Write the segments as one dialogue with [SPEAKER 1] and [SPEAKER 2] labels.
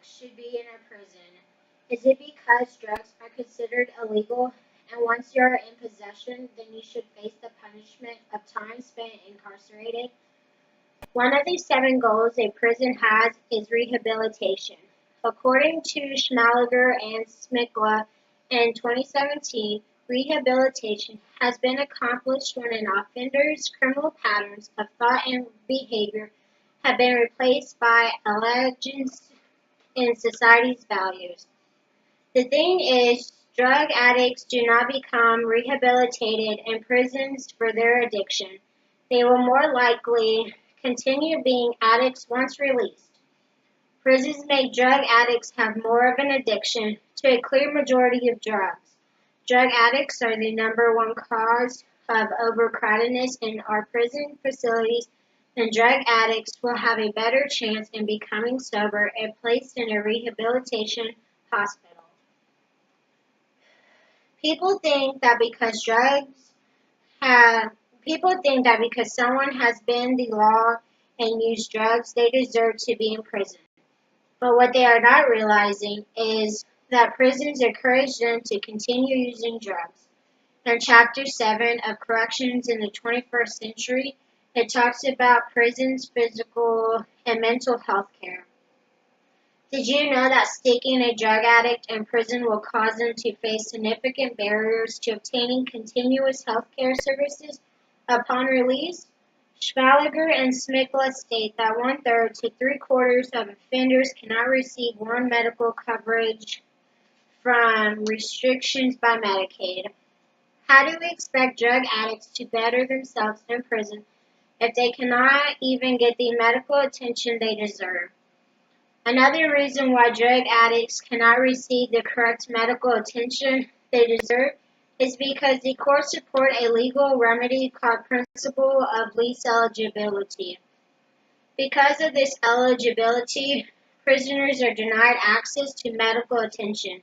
[SPEAKER 1] addicts should be in a prison? Is it because drugs are considered illegal, and once you're in possession, then you should face the punishment of time spent incarcerated? One of the seven goals a prison has is rehabilitation. According to Schmaliger and Smikla in 2017, rehabilitation has been accomplished when an offender's criminal patterns of thought and behavior have been replaced by allegiance in society's values. The thing is, drug addicts do not become rehabilitated in prisons for their addiction. They will more likely continue being addicts once released. Prisons make drug addicts have more of an addiction to a clear majority of drugs. Drug addicts are the number one cause of overcrowdedness in our prison facilities, and drug addicts will have a better chance in becoming sober and placed in a rehabilitation hospital. People think that because have People think that because someone has been the law and used drugs, they deserve to be in prison. But what they are not realizing is that prisons encourage them to continue using drugs. In Chapter 7 of Corrections in the 21st Century, it talks about prisons' physical and mental health care. Did you know that sticking a drug addict in prison will cause them to face significant barriers to obtaining continuous health care services upon release? Schmaliger and Smikla state that one-third to three-quarters of offenders cannot receive one medical coverage from restrictions by Medicaid. How do we expect drug addicts to better themselves in prison if they cannot even get the medical attention they deserve? Another reason why drug addicts cannot receive the correct medical attention they deserve is because the courts support a legal remedy called principle of least eligibility. Because of this eligibility, prisoners are denied access to medical attention.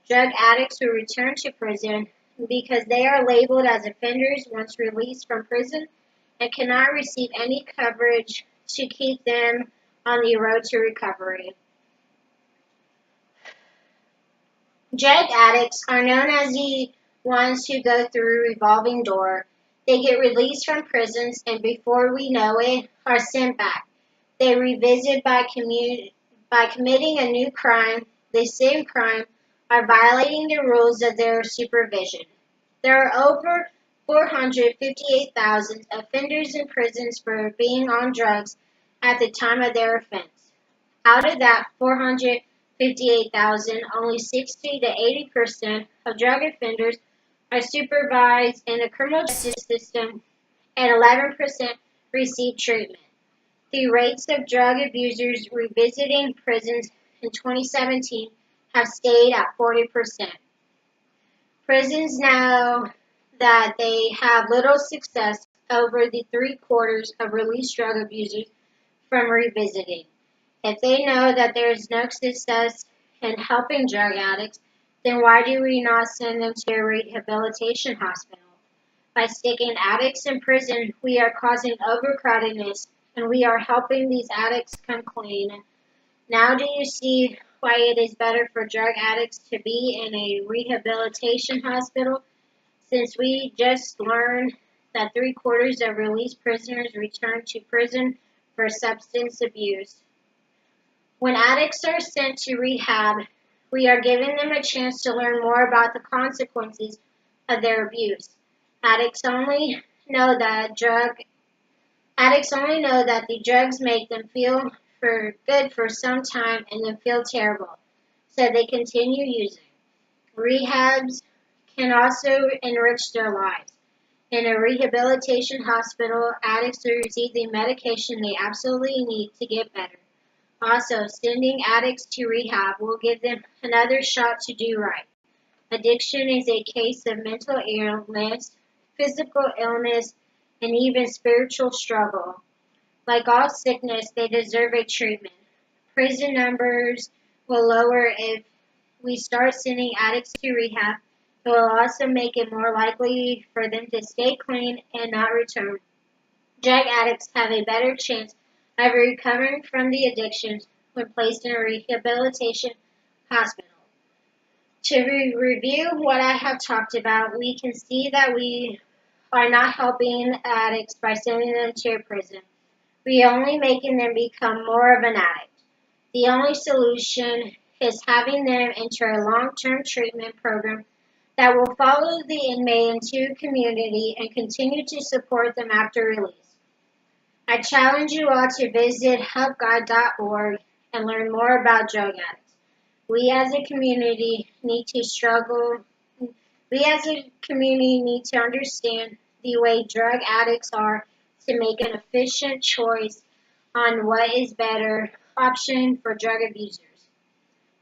[SPEAKER 1] Drug addicts will return to prison because they are labeled as offenders once released from prison and cannot receive any coverage to keep them on the road to recovery. Drug addicts are known as the ones who go through a revolving door. They get released from prisons and before we know it, are sent back. They revisit by committing a new crime, the same crime, or violating the rules of their supervision. There are over 458,000 offenders in prisons for being on drugs at the time of their offense. Out of that 458,000, only 60 to 80% of drug offenders are supervised in the criminal justice system and 11% receive treatment. The rates of drug abusers revisiting prisons in 2017 have stayed at 40%. Prisons know that they have little success over the three-quarters of released drug abusers from revisiting. If they know that there is no success in helping drug addicts, then why do we not send them to a rehabilitation hospital? By sticking addicts in prison, we are causing overcrowdedness and we are helping these addicts come clean. Now do you see why it is better for drug addicts to be in a rehabilitation hospital? Since we just learned that three-quarters of released prisoners return to prison for substance abuse. When addicts are sent to rehab, we are giving them a chance to learn more about the consequences of their abuse. Addicts only know that the drugs make them feel good for some time and then feel terrible, so they continue using. Rehabs can also enrich their lives. In a rehabilitation hospital, addicts will receive the medication they absolutely need to get better. Also, sending addicts to rehab will give them another shot to do right. Addiction is a case of mental illness, physical illness, and even spiritual struggle. Like all sickness, they deserve a treatment. Prison numbers will lower if we start sending addicts to rehab. It will also make it more likely for them to stay clean and not return. Drug addicts have a better chance of recovering from the addictions when placed in a rehabilitation hospital. To review what I have talked about, we can see that we are not helping addicts by sending them to a prison. We are only making them become more of an addict. The only solution is having them enter a long-term treatment program that will follow the inmate into a community and continue to support them after release. I challenge you all to visit helpguide.org and learn more about drug addicts. We as a community need to understand the way drug addicts are to make an efficient choice on what is better option for drug abusers.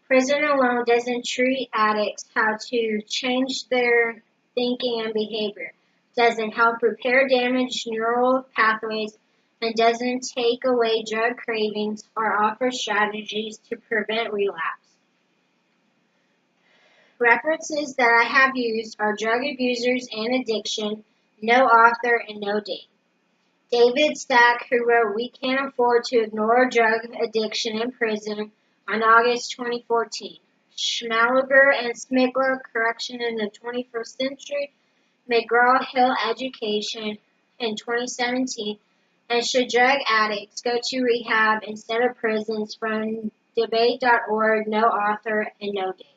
[SPEAKER 1] Prison alone doesn't treat addicts how to change their thinking and behavior, doesn't help repair damaged neural pathways, and doesn't take away drug cravings or offer strategies to prevent relapse. References that I have used are Drug Abusers and Addiction, no author and no date. David Stack, who wrote We Can't Afford to Ignore Drug Addiction in Prison on August 2014. Schmaliger and Smigler, Correction in the 21st Century, McGraw-Hill Education in 2017, and Should Drug Addicts Go to Rehab Instead of Prisons from debate.org, no author and no date.